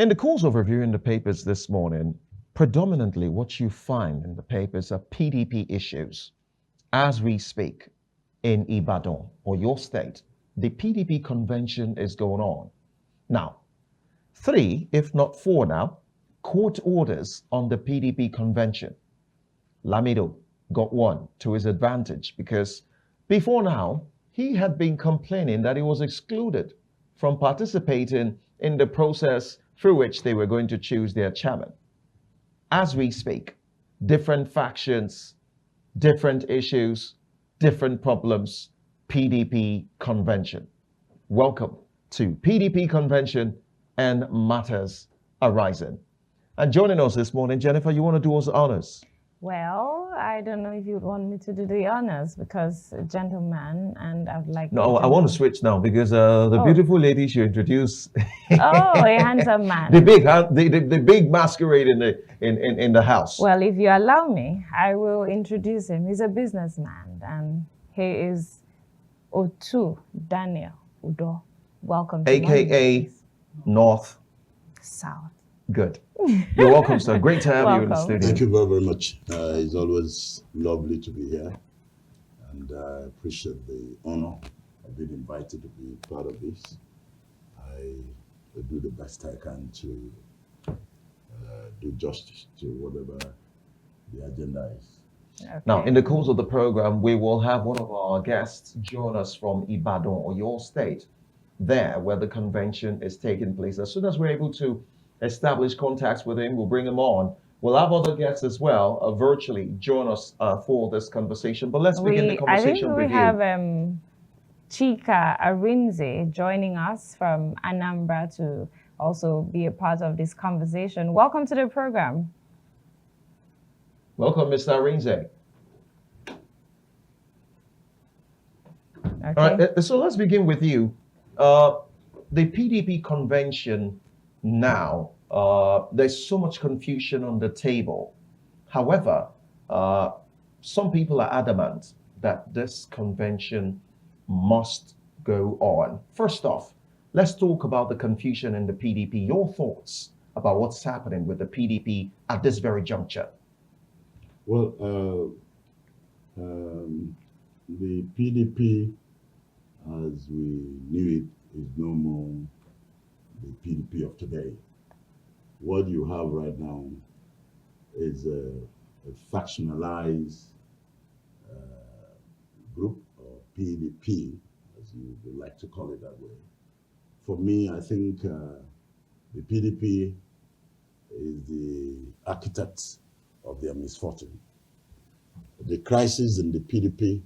In the course of reviewing the papers this morning, predominantly what you find in the papers are PDP issues. As we speak, in Ibadan or your state, the PDP convention is going on. Now, three, if not four now, court orders on the PDP convention. Lamido got one to his advantage because before now, he had been complaining that he was excluded from participating in the process through which they were going to choose their chairman. As we speak, different factions, different issues, different problems, PDP convention. Welcome to PDP convention and matters arising. And joining us this morning, Jennifer, you want to do us honors? Well, I don't know if you'd want me to do the honors because a gentleman, and I'd like. No, I want to switch now because the beautiful lady you introduced. Oh, a handsome man. The big masquerade in the house. Well, if you allow me, I will introduce him. He's a businessman, and he is Daniel Udoh. Welcome to AKA North South. Good. You're welcome, sir. Great to have you in the studio. Thank you very, very much. It's always lovely to be here, and I appreciate the honor of being invited to be part of this. I will do the best I can to do justice to whatever the agenda is. Okay. Now, in the course of the program, we will have one of our guests join us from Ibadan or your state, there where the convention is taking place. As soon as we're able to establish contacts with him, we'll bring him on. We'll have other guests as well virtually join us for this conversation. But let's begin the conversation with you. I think we have Chika Arinze joining us from Anambra to also be a part of this conversation. Welcome to the program. Welcome, Mr. Arinze. Okay. All right, so let's begin with you. The PDP convention now, there's so much confusion on the table. However, some people are adamant that this convention must go on. First off, let's talk about the confusion in the PDP. Your thoughts about what's happening with the PDP at this very juncture? Well, the PDP, as we knew it, is no more the PDP of today. What you have right now is a factionalized group, or PDP, as you would like to call it that way. For me, I think the PDP is the architect of their misfortune. The crisis in the PDP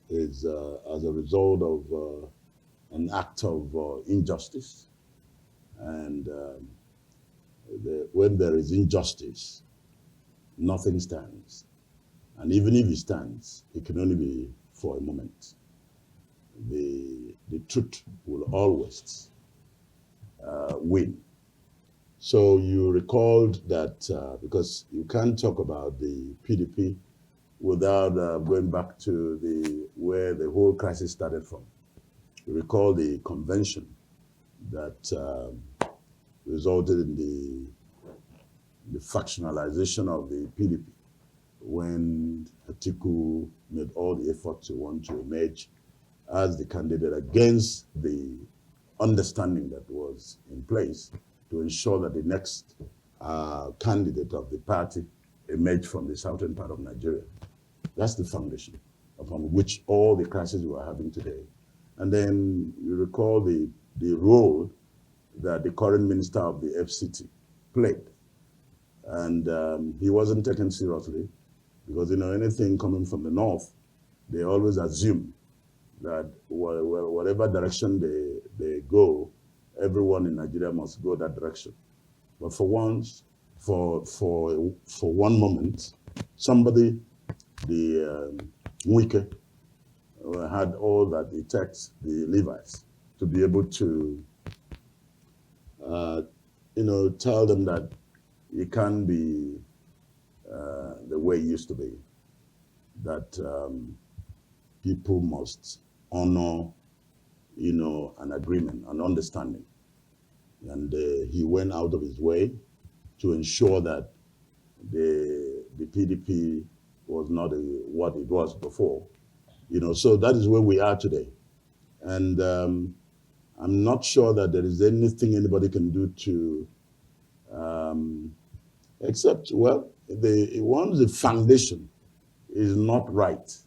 is as a result of an act of injustice. And when there is injustice, nothing stands. And even if it stands, it can only be for a moment. The truth will always win. So you recalled that because you can't talk about the PDP without going back to where the whole crisis started from. You recall the convention that resulted in the factionalization of the PDP when Atiku made all the effort to want to emerge as the candidate against the understanding that was in place to ensure that the next candidate of the party emerged from the southern part of Nigeria. That's the foundation upon which all the crises we are having today. And then you recall the role that the current minister of the FCT played. And he wasn't taken seriously because, anything coming from the north, they always assume that whatever direction they go, everyone in Nigeria must go that direction. But for once, for one moment, somebody, the Wike, had all that it takes, the Levites, to be able to, tell them that it can't be the way it used to be, that people must honor, an agreement, an understanding. And he went out of his way to ensure that the PDP was not what it was before. So that is where we are today. And I'm not sure that there is anything anybody can do to, except, well, once the foundation is not right,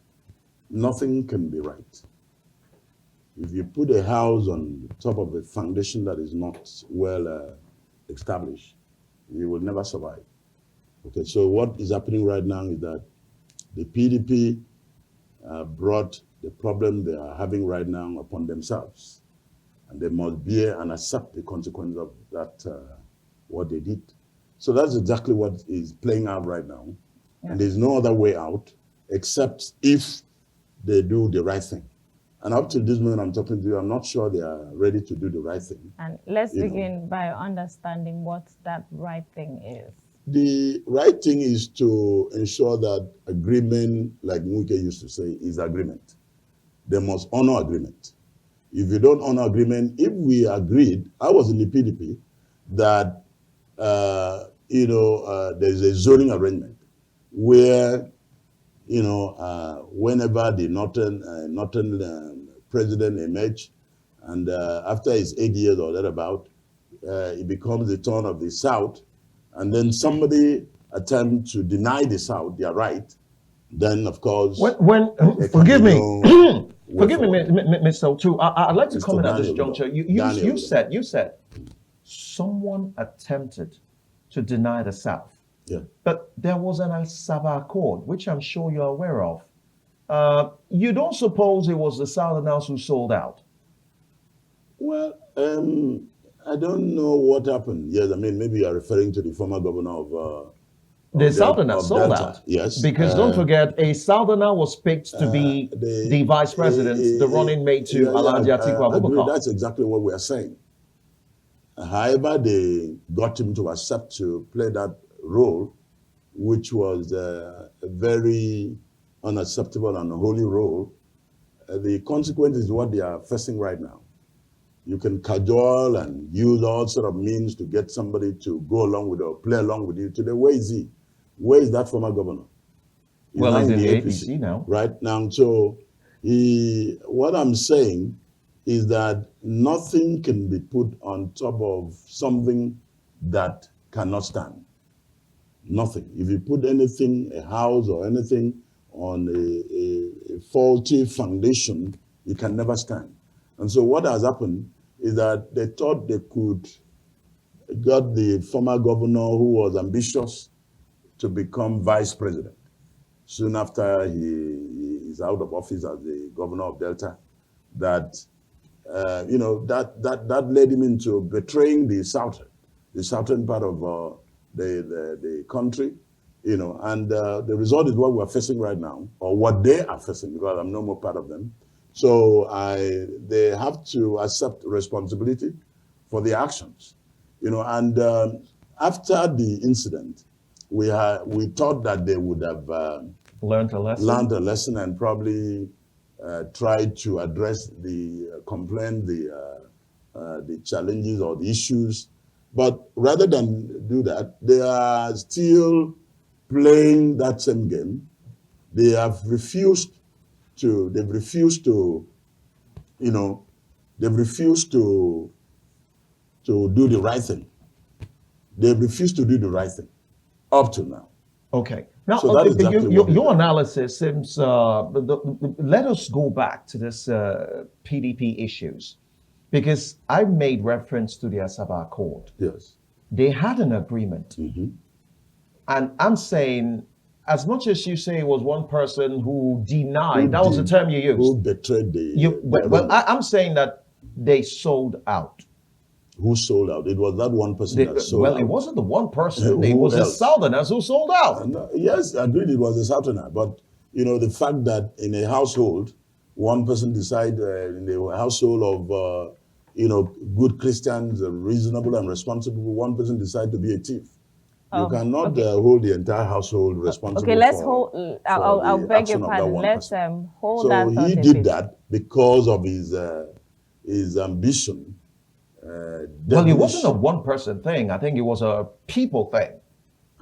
nothing can be right. If you put a house on top of a foundation that is not well established, you will never survive. Okay, so what is happening right now is that the PDP brought the problem they are having right now upon themselves. And they must bear and accept the consequence of that, what they did. So that's exactly what is playing out right now. Yeah. And there's no other way out except if they do the right thing. And up to this moment I'm talking to you, I'm not sure they are ready to do the right thing. And let's begin by understanding what that right thing is. The right thing is to ensure that agreement, like Nwike used to say, is agreement. They must honor agreement. If you don't honor agreement, if we agreed, I was in the PDP, that there's a zoning arrangement where whenever the northern president emerged, and after his 8 years or thereabout, it becomes the turn of the South, and then somebody attempts to deny the South their right, then of course, forgive me, Mr. Otu, I'd like to comment at this juncture. You said someone attempted to deny the South. Yeah. But there was an Asaba Accord, which I'm sure you're aware of. You don't suppose it was the Southerners who sold out? Well, I don't know what happened. Yes, I mean, maybe you're referring to the former governor of the Southerners sold Delta. out. Yes. Because don't forget, a Southerner was picked to be the vice president, the running mate to Alhaji Atiku Abubakar. That's exactly what we are saying. However, they got him to accept to play that role, which was a very unacceptable and unholy role. The consequence is what they are facing right now. You can cajole and use all sort of means to get somebody to go along with or play along with you. Today, where is he? Where is that former governor? He's in the APC now. Right now, so what I'm saying is that nothing can be put on top of something that cannot stand. Nothing. If you put anything, a house or anything, on a faulty foundation, it can never stand. And so what has happened is that they thought they could get the former governor who was ambitious to become vice president. Soon after he is out of office as the governor of Delta, that that led him into betraying the southern part of the country, and the result is what we're facing right now, or what they are facing, because I'm no more part of them. So they have to accept responsibility for their actions, and after the incident, we thought that they would have learned a lesson and probably tried to address the complaint, the challenges or the issues. But rather than do that, they are still playing that same game. They have refused to, they've refused to do the right thing. They've refused to do the right thing up to now. Okay. Now, so that is exactly your analysis seems, let us go back to this PDP issues, because I made reference to the Asaba Accord. Yes. They had an agreement. Mm-hmm. And I'm saying, as much as you say it was one person who denied, that was the term you used. Who betrayed I'm saying that they sold out. Who sold out? It was that one person that sold out. Well, it wasn't the one person. It was the Southerners who sold out. Yes, I agreed it was the Southerner. But, the fact that in a household, one person decided in the household of, good Christians, reasonable and responsible, one person decided to be a thief. You cannot hold the entire household responsible. Okay, let's hold. I'll beg your pardon. Let's hold that. So he did that because of his ambition Well, it wasn't a one-person thing. I think it was a people thing.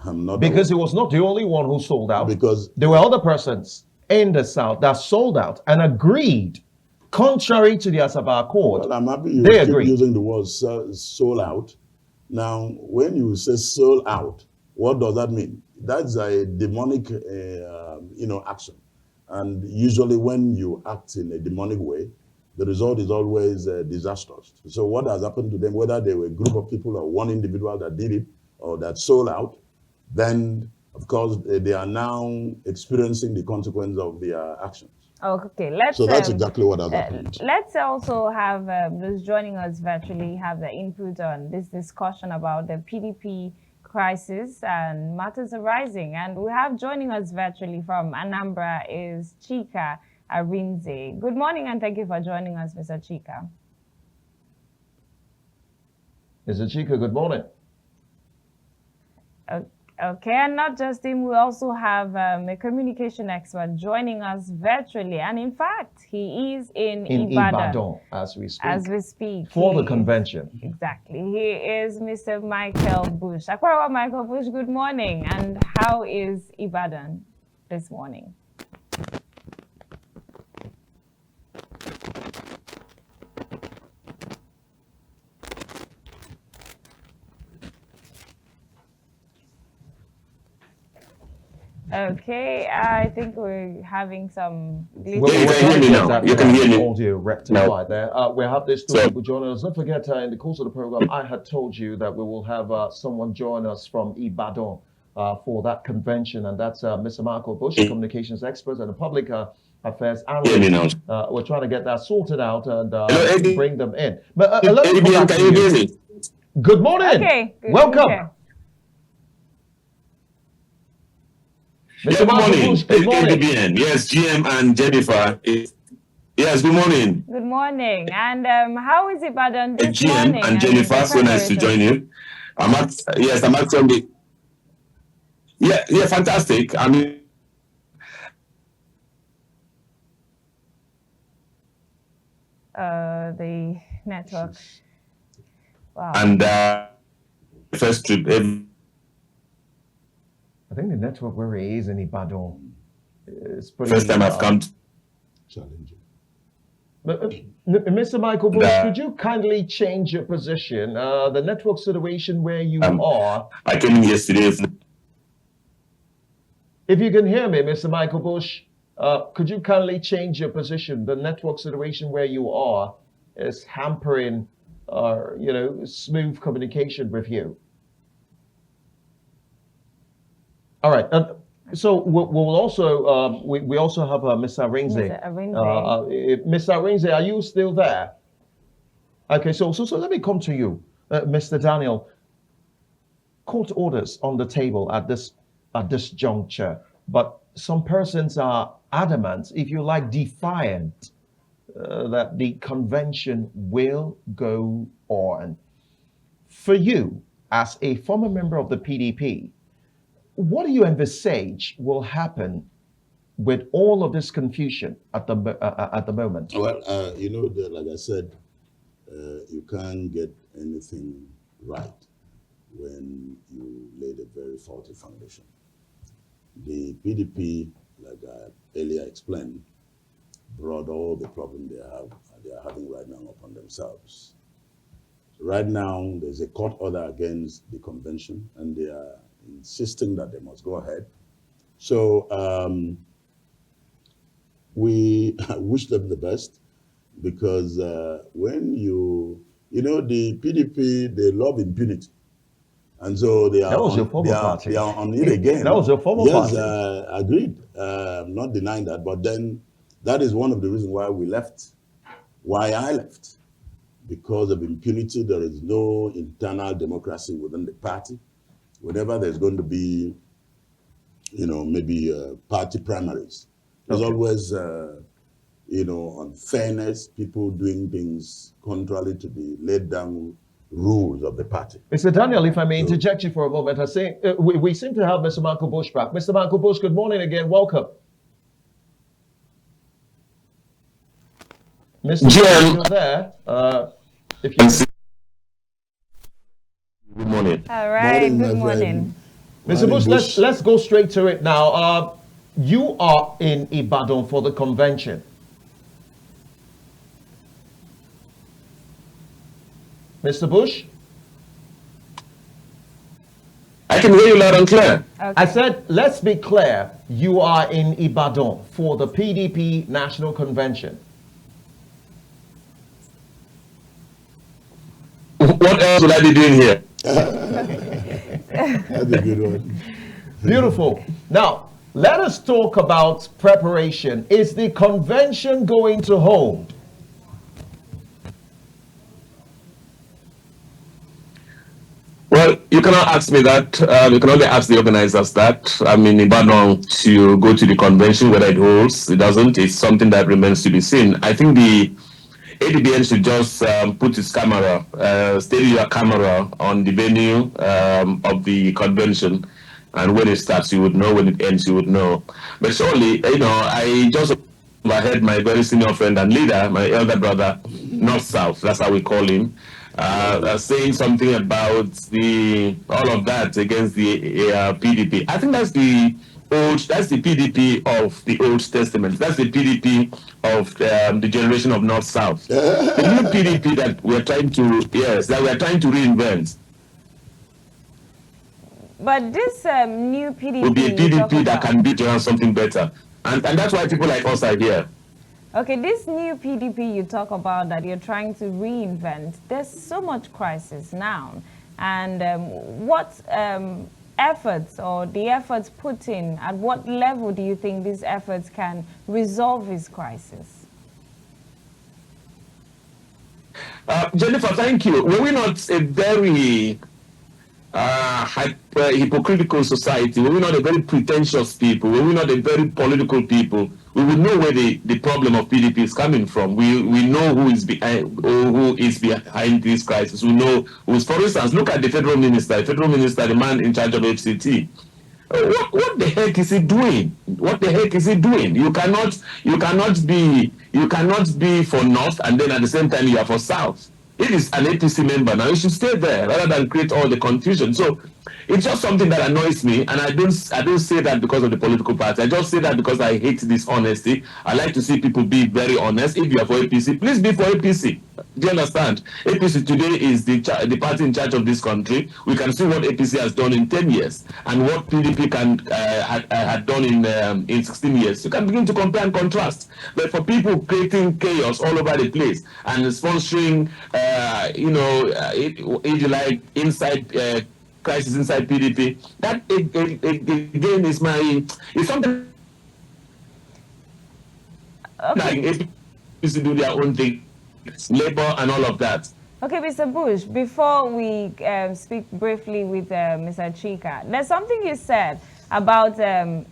I'm not Because he was not the only one who sold out. Because there were other persons in the South that sold out and agreed, contrary to the Asaba Accord. well, I'm happy you they keep agreed. using the word sold out. Now, when you say sold out, what does that mean? That's a demonic, action. And usually, when you act in a demonic way, the result is always disastrous. So, what has happened to them, whether they were a group of people or one individual that did it or that sold out, then of course they are now experiencing the consequence of their actions. Okay, let's. So that's exactly what has happened. Let's also have those joining us virtually have the input on this discussion about the PDP crisis and matters arising. And we have joining us virtually from Anambra is Chika Arinze. Good morning and thank you for joining us, Mr. Chika. Mr. Chika, good morning. Okay, and not just him, we also have a communication expert joining us virtually. And in fact, he is in Ibadan as we speak. For the convention. Exactly. He is Mr. Michael Bush. Akwawa Michael Bush, good morning. And how is Ibadan this morning? Okay, I think we're having some glitches. Well, you can hear me now. You can hear me. Audio rectified there. We have these two people joining us. Don't forget, in the course of the program, I had told you that we will have someone join us from Ibadan for that convention, and that's Mr. Michael Bush, communications expert and a public affairs analyst. We're trying to get that sorted out and bring them in. But let me come back to you. Good morning. Okay. Welcome. Okay. Mr. Bush, good morning. Yes, GM and Jennifer. Yes, good morning. Good morning. And how is Ibadan this GM morning? and Jennifer, so nice to join you. I'm actually. Yeah, fantastic. I mean, the network. Wow. And first trip. I think the network where he is in Ibadan is pretty. First time I've come. Challenging. Mr. Michael Bush, could you kindly change your position? The network situation where you are. I came in yesterday. If you can hear me, Mr. Michael Bush, could you kindly change your position? The network situation where you are is hampering, smooth communication with you. All right. So we'll also we also have Ms. Arinze. Ms. Arinze, are you still there? Okay. So let me come to you, Mr. Daniel. Court orders on the table at this juncture, but some persons are adamant, if you like, defiant, that the convention will go on. For you, as a former member of the PDP, what do you envisage will happen with all of this confusion at the moment? Well, like I said, you can't get anything right when you laid a very faulty foundation. The PDP, like I earlier explained, brought all the problem they are having right now upon themselves. Right now, there's a court order against the convention, and they are insisting that they must go ahead. So we wish them the best, because when the PDP, they love impunity. And so they are, they are on it again. That was your former party. Yes, agreed. I'm not denying that. But then that is one of the reasons why we left, why I left. Because of impunity, there is no internal democracy within the party. Whenever there's going to be, maybe party primaries, there's always, unfairness, people doing things contrary to the laid down rules of the party. Mr. Daniel, if I may interject you for a moment, I say we seem to have Mr. Michael Bush back. Mr. Michael Bush, good morning again. Welcome. Mr. Bush, you're there. If you here. All right, Morning, good my morning. friend. Mr. Morning, Bush, let's go straight to it now. You are in Ibadan for the convention. Mr. Bush? I can hear you loud and clear. Okay. I said, let's be clear. You are in Ibadan for the PDP National Convention. What else will I be doing here? That's a good one. Beautiful. Now, let us talk about preparation. Is the convention going to hold? Well, you cannot ask me that. You can only ask the organizers that. I'm in Ibadan to go to the convention, whether it holds, it doesn't. It's something that remains to be seen. I think the ADBN should just put its camera, steady your camera on the venue of the convention. And when it starts, you would know. When it ends, you would know. But surely, I just overheard my very senior friend and leader, my elder brother, North South, that's how we call him, saying something about all of that against the PDP. I think that's the PDP of the Old Testament. That's the PDP of the generation of North South. The new PDP that we're trying to reinvent. But this new PDP Will be a you talk PDP that about- can be around something better. And that's why people like us are here. Okay, this new PDP you talk about that you're trying to reinvent, there's so much crisis now. And what efforts or the efforts put in, at what level do you think these efforts can resolve this crisis? Jennifer, thank you. Were we not a very hypocritical society? Were we not a very pretentious people? Were we not a very political people? We would know where the problem of PDP is coming from. We know who is behind this crisis. We know who's, for instance, look at the federal minister, the man in charge of FCT. What the heck is he doing? What the heck is he doing? You cannot be for North and then at the same time you are for South. It is an APC member now. You should stay there rather than create all the confusion. So it's just something that annoys me, and I don't say that because of the political party. I just say that because I hate dishonesty. I like to see people be very honest. If you are for APC, please be for APC. Do you understand? APC today is the party in charge of this country. We can see what APC has done in 10 years and what PDP had done in 16 years. You can begin to compare and contrast. But for people creating chaos all over the place and sponsoring, if you like, inside crisis inside PDP, that again is something. Okay. Like APC to do their own thing. Labor and all of that. Okay, Mr. Bush, before we speak briefly with Mr. Chika, there's something you said about the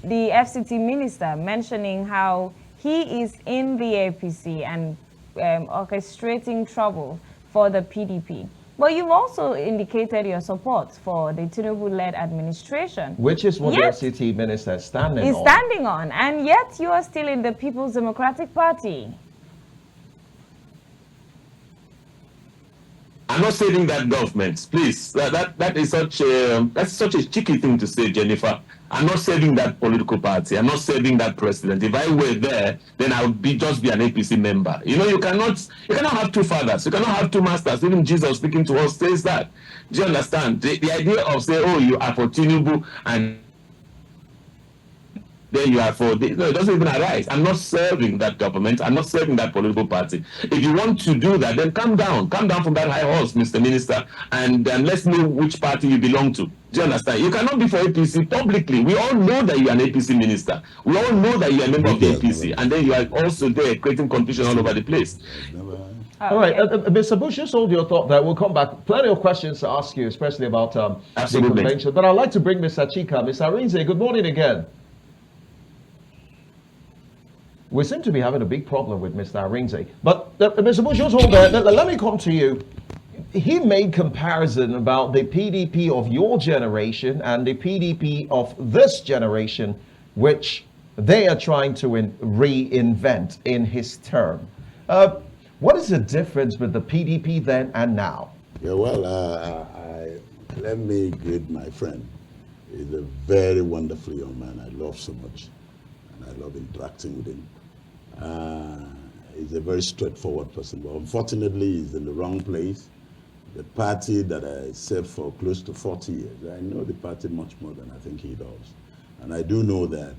FCT minister mentioning how he is in the APC and orchestrating trouble for the PDP. But you've also indicated your support for the Tinubu-led administration. Which is what the FCT minister is standing on. Standing on, and yet you are still in the People's Democratic Party. I'm not saving that government, please. That is such a cheeky thing to say, Jennifer. I'm not saving that political party. I'm not saving that president. If I were there, then I would just be an APC member. You cannot have two fathers. You cannot have two masters. Even Jesus speaking to us says that. Do you understand? The idea of saying, oh, you are for Tinubu and then you are for it doesn't even arise. I'm not serving that government. I'm not serving that political party. If you want to do that, then come down from that high horse, Mr. Minister, and let's know which party you belong to. Do you understand? You cannot be for APC publicly. We all know that you are an APC minister. We all know that you are a member of the APC, and then you are also there creating confusion all over the place. All right, Mr. Bush, just hold your thought there. We'll come back. Plenty of questions to ask you, especially about the convention. But I'd like to bring Mr. Chika. Mr. Arinze, good morning again. We seem to be having a big problem with Mr. Arinze. But Mr. Bush, just hold there. Let me come to you. He made comparison about the PDP of your generation and the PDP of this generation, which they are trying to reinvent in his term. What is the difference with the PDP then and now? Yeah, well, Let me greet my friend. He's a very wonderful young man I love so much, and I love interacting with him. He's a very straightforward person, but unfortunately he's in the wrong place. The party that I served for close to 40 years, I know the party much more than I think he does. And I do know that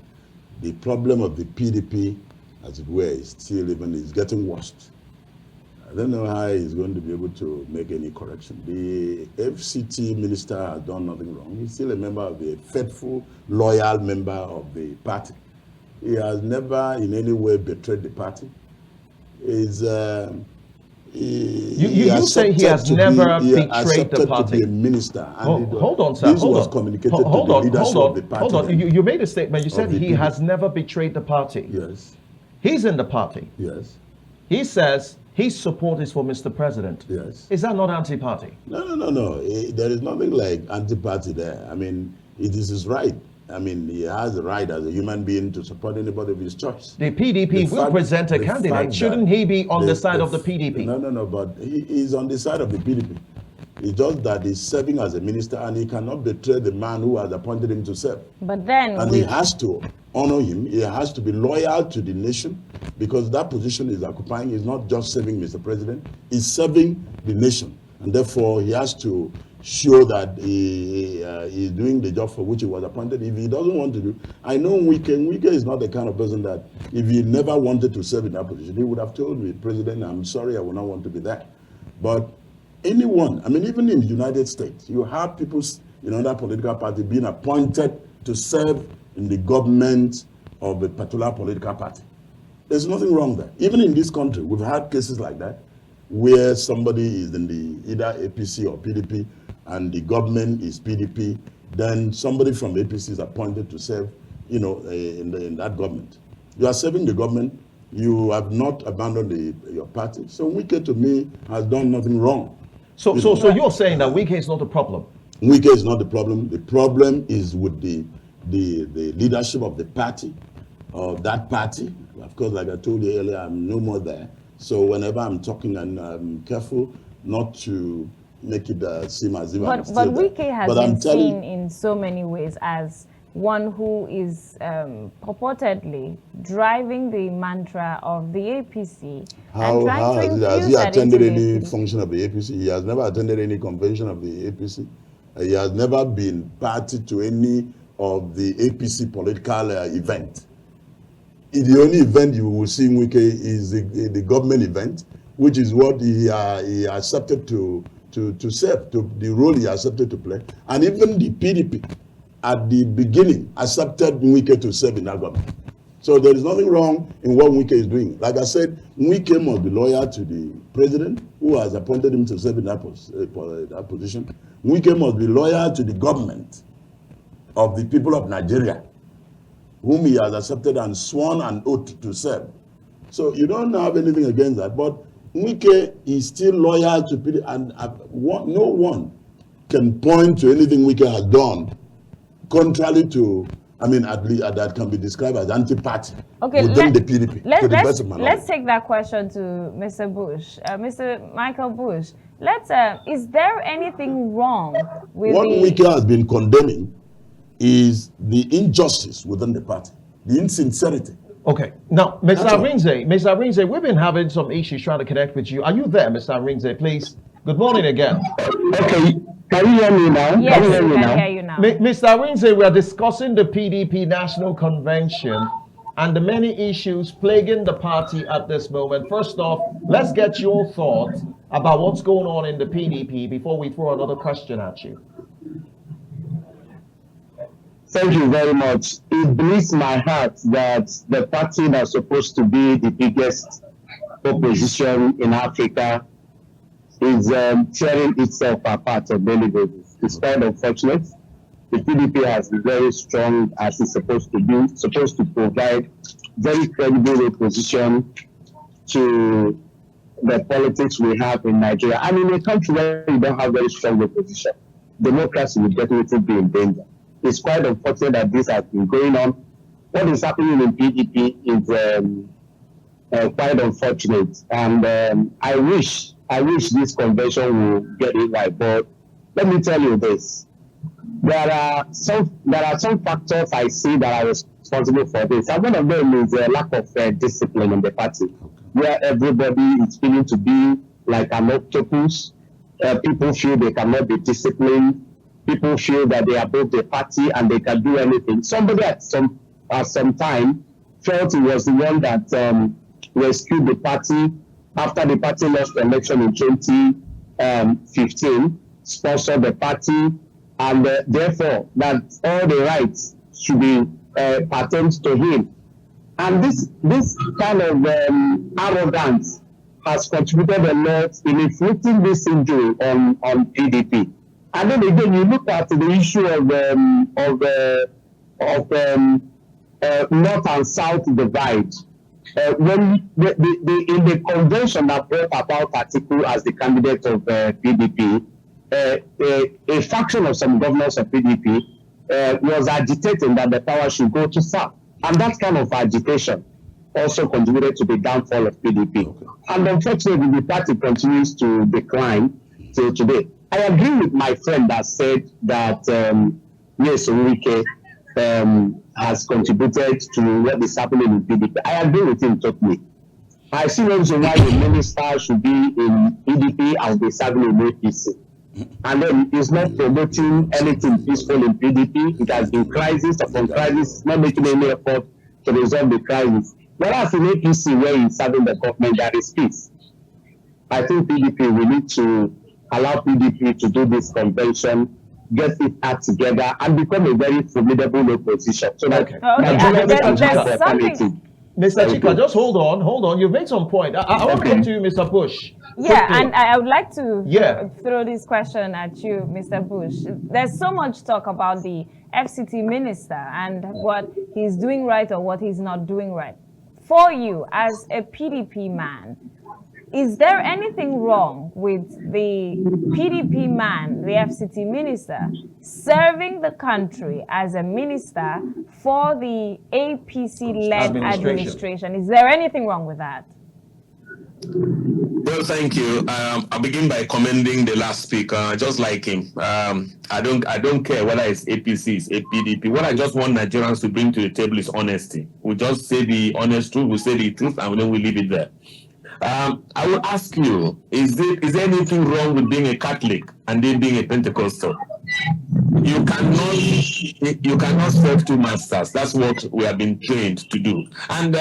the problem of the PDP, as it were, is still is getting worse. I don't know how he's going to be able to make any correction. The FCT minister has done nothing wrong. He's still a member of the faithful, loyal member of the party. He has never in any way betrayed the party. You say he has never betrayed the party. To be a minister. And hold on, sir. This was communicated to the leadership of the party. Hold on. You made a statement. You said he has never betrayed the party. Yes. He's in the party. Yes. He says his support is for Mr. President. Yes. Is that not anti-party? No. There is nothing like anti-party there. I mean, it is his right. I mean, he has the right as a human being to support anybody of his choice. The PDP will present a candidate. Shouldn't he be on the side of the PDP? No, but he is on the side of the PDP. It's just that he's serving as a minister and he cannot betray the man who has appointed him to serve. But then... And he has to honor him. He has to be loyal to the nation because that position he's occupying is not just serving Mr. President, he's serving the nation. And therefore, he has to show that he is doing the job for which he was appointed. If he doesn't want to do, I know Wike is not the kind of person that if he never wanted to serve in that position, he would have told me, President, I'm sorry, I will not want to be there. But anyone, I mean, even in the United States, you have people in other political party being appointed to serve in the government of a particular political party. There's nothing wrong there. Even in this country, we've had cases like that, where somebody is in the either APC or PDP, and the government is PDP, then somebody from APC is appointed to serve, in that government. You are serving the government. You have not abandoned your party. So Wike, to me, has done nothing wrong. So you're saying that Wike is not a problem? Wike is not the problem. The problem is with the leadership of the party, of that party. Of course, like I told you earlier, I'm no more there. So whenever I'm talking, I'm careful not to make it seem as if I'm still But Wike there. has been seen in so many ways as one who is purportedly driving the mantra of the APC and trying to has he attended any APC. function of the APC? He has never attended any convention of the APC. He has never been party to any of the APC political event. The only event you will see in Wike is the government event, which is what he accepted to serve, to the role he accepted to play. And even the PDP at the beginning accepted Wike to serve in that government. So there is nothing wrong in what Wike is doing. Like I said, Wike must be loyal to the president who has appointed him to serve in that position. Wike must be loyal to the government of the people of Nigeria, whom he has accepted and sworn an oath to serve. So you don't have anything against that. But Wike is still loyal to PDP, and no one can point to anything Wike has done contrary to, at least that can be described as anti-party within the PDP. Let's take that question to Mr. Bush. Mr. Michael Bush, is there anything wrong with what Wike has been condemning is the injustice within the party, the insincerity. Okay. Now, Mr. Arinze, we've been having some issues trying to connect with you. Are you there, Mr. Arinze, please? Good morning again. Okay. Can you hear me now? Yes, we can hear you now. Mr. Arinze, we are discussing the PDP National Convention and the many issues plaguing the party at this moment. First off, let's get your thoughts about what's going on in the PDP before we throw another question at you. Thank you very much. It bleeds my heart that the party that's supposed to be the biggest opposition in Africa is tearing itself apart on daily basis. It's quite unfortunate. The PDP has been very strong as it's supposed to be, supposed to provide very credible opposition to the politics we have in Nigeria. And in a country where you don't have very strong opposition, democracy will definitely be in danger. It's quite unfortunate that this has been going on. What is happening in PDP is quite unfortunate, and I wish this convention will get it right. But let me tell you this. There are some factors I see that are responsible for this. And one of them is a lack of discipline in the party, where everybody is feeling to be like an octopus. People feel they cannot be disciplined. People feel that they are both the party and they can do anything. Somebody at some time felt he was the one that rescued the party after the party lost the election in 2015, sponsored the party, and therefore that all the rights should be pertained to him. And this kind of arrogance has contributed a lot in inflicting this injury on PDP. And then again, you look at the issue of North and South divide. When in the convention that brought about Atiku as the candidate of PDP, a faction of some governors of PDP was agitating that the power should go to South. And that kind of agitation also contributed to the downfall of PDP. Okay. And unfortunately, the party continues to decline till today. I agree with my friend that said that yes, Enrique has contributed to what is happening in PDP. I agree with him totally. I see no reason why the minister should be in PDP and be serving in APC. And then he's not promoting anything peaceful in PDP. It has been crisis upon crisis, not making any effort to resolve the crisis. Whereas in APC, where he's serving the government, there is peace. I think PDP, we need to allow PDP to do this convention, get it act together, and become a very formidable opposition. So that Mr. Chika, just hold on. You've made some point. I want to come to you, Mr. Bush. Yeah, and I would like to throw this question at you, Mr. Bush. There's so much talk about the FCT minister and what he's doing right or what he's not doing right. For you, as a PDP man, is there anything wrong with the PDP man, the FCT minister, serving the country as a minister for the APC-led administration? Is there anything wrong with that? Well, thank you. I'll begin by commending the last speaker, just like him. I don't care whether it's APC, it's PDP. What I just want Nigerians to bring to the table is honesty. We just say the honest truth, we say the truth, and then we leave it there. I will ask you, is there anything wrong with being a Catholic and then being a Pentecostal? You cannot serve two masters. That's what we have been trained to do. And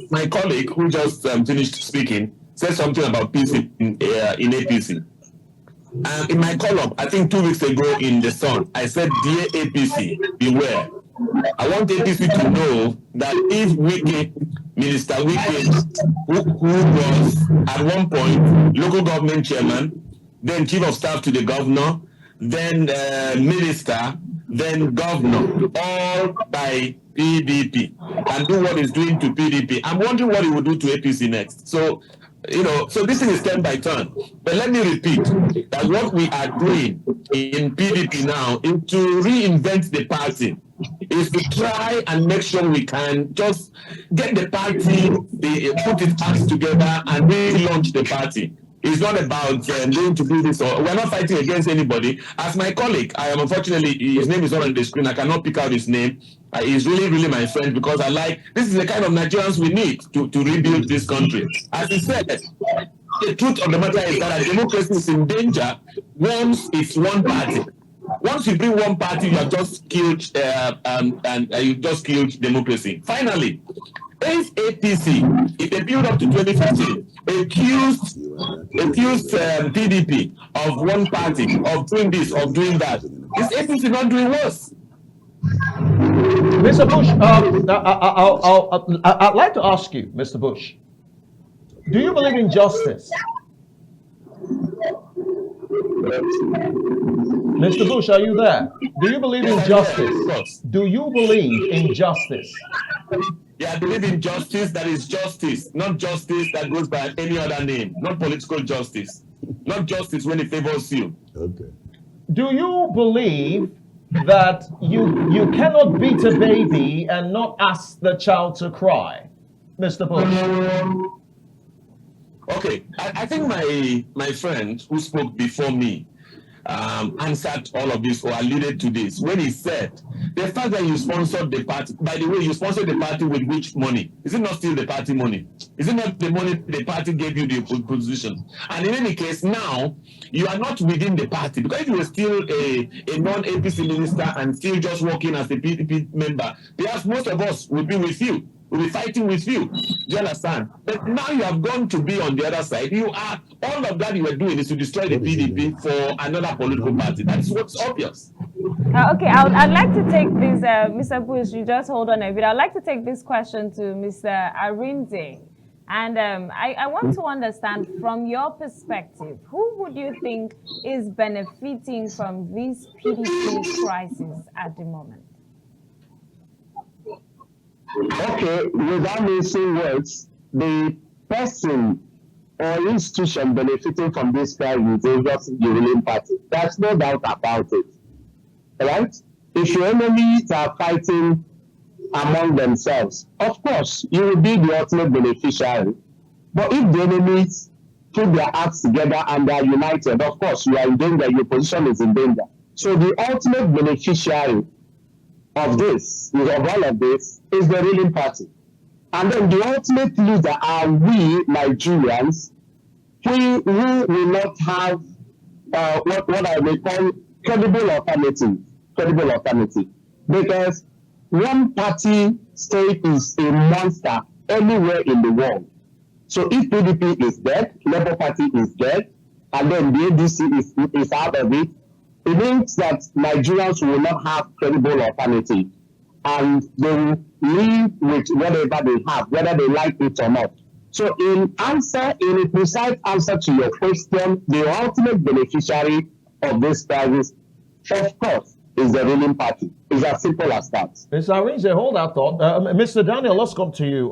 my colleague who just finished speaking said something about peace in APC. In my column, I think 2 weeks ago in The Sun, I said, dear APC, beware. I want APC to know that if Minister Wike, who was at one point local government chairman, then chief of staff to the governor, then minister, then governor, all by PDP, and do what he's doing to PDP. I'm wondering what he will do to APC next. So, so this thing is turn by turn. But let me repeat that what we are doing in PDP now is to reinvent the party, is to try and make sure we can just get the party, put its acts together and relaunch the party. It's not about going to do this, or we're not fighting against anybody. As my colleague, I am unfortunately, his name is not on the screen, I cannot pick out his name. He's really, really my friend, because this is the kind of Nigerians we need to rebuild this country. As he said, the truth of the matter is that democracy is in danger once it's one party. Once you bring one party, you have just killed democracy. Finally, if APC, if they build up to 2015, accused PDP of one party, of doing this, of doing that, is APC not doing worse? Mr. Bush, I'd like to ask you, Mr. Bush, do you believe in justice? Mr. Bush, are you there? Do you believe in justice? Do you believe in justice? Yeah, I believe in justice that is justice, not justice that goes by any other name, not political justice, not justice when it favors you. Okay. Do you believe that you cannot beat a baby and not ask the child to cry, Mr. Bush? Okay, I think my friend who spoke before me answered all of this or alluded to this when he said the fact that you sponsored the party, by the way, you sponsored the party with which money? Is it not still the party money? Is it not the money the party gave you the position? And in any case, now you are not within the party, because if you were still a non-APC minister and still just working as a PDP member, perhaps most of us would be with you. We'll be fighting with you. Do you understand? But now you have gone to be on the other side. You are, all of that you were doing is to destroy the PDP for another political party. That's what's obvious. Okay, I'd like to take this, Mr. Bush, you just hold on a bit. I'd like to take this question to Mr. Arinze. And I want to understand from your perspective, who would you think is benefiting from this PDP crisis at the moment? Okay, without missing words, the person or institution benefiting from this crisis is just the ruling party. There's no doubt about it. Right? If your enemies are fighting among themselves, of course, you will be the ultimate beneficiary. But if the enemies put their acts together and they are united, of course, you are in danger, your position is in danger. So the ultimate beneficiary of this, of all of this, is the ruling party. And then the ultimate loser are we, Nigerians, who will not have what I may call credible alternative. Because one party state is a monster anywhere in the world. So if PDP is dead, Labour Party is dead, and then the ADC is out of it, it means that Nigerians will not have credible alternative, and they will live with whatever they have, whether they like it or not. So in a precise answer to your question, the ultimate beneficiary of this crisis, of course, is the ruling party. It's as simple as that. Mr. Arinze, hold that thought. Mr. Daniel, let's come to you.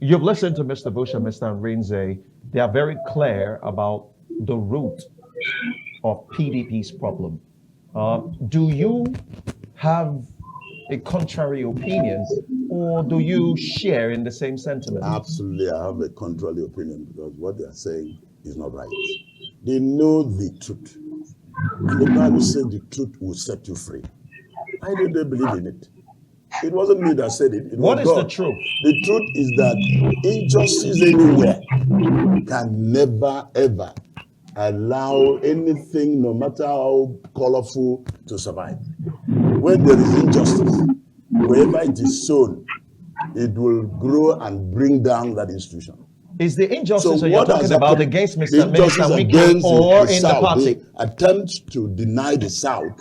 You've listened to Mr. Bush and Mr. Arinze. They are very clear about the root of PDP's problem. Do you have a contrary opinion, or do you share in the same sentiment? Absolutely, I have a contrary opinion, because what they are saying is not right. They know the truth. And the Bible said the truth will set you free. Why did they believe in it? It wasn't me that said it. What is God. the truth? The truth is that injustice anywhere can never, ever allow anything, no matter how colorful, to survive. When there is injustice, wherever it is sown, it will grow and bring down that institution. Is the injustice that you're talking about against Mr. Wike or in the party? The attempt to deny the South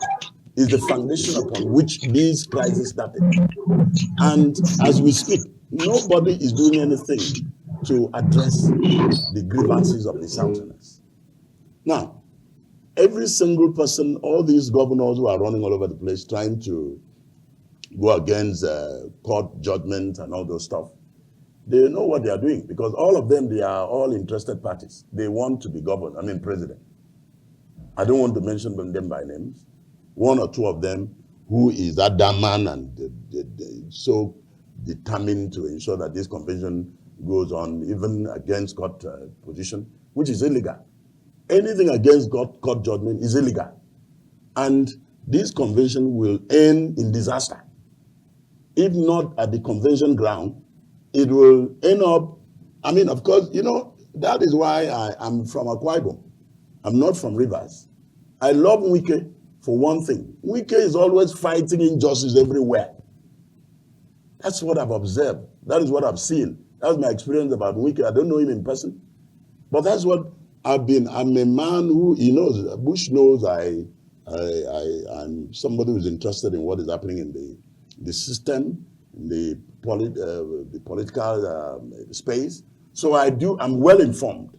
is the foundation upon which these crises started. And as we speak, nobody is doing anything to address the grievances of the Southerners. Now, every single person, all these governors who are running all over the place trying to go against court judgment and all those stuff, they know what they are doing, because all of them, they are all interested parties. They want to be president. I don't want to mention them by names. One or two of them, who is that damn man and so determined to ensure that this convention goes on, even against court position, which is illegal. Anything against court judgment is illegal. And this convention will end in disaster. If not at the convention ground, it will end up, of course, that is why I'm from Akwa Ibom. I'm not from Rivers. I love Wike for one thing. Wike is always fighting injustice everywhere. That's what I've observed. That is what I've seen. That's my experience about Wike. I don't know him in person, but that's what I've been. I'm a man who, he knows, Bush knows I'm somebody who's interested in what is happening in the system, in the political space. So I'm well informed.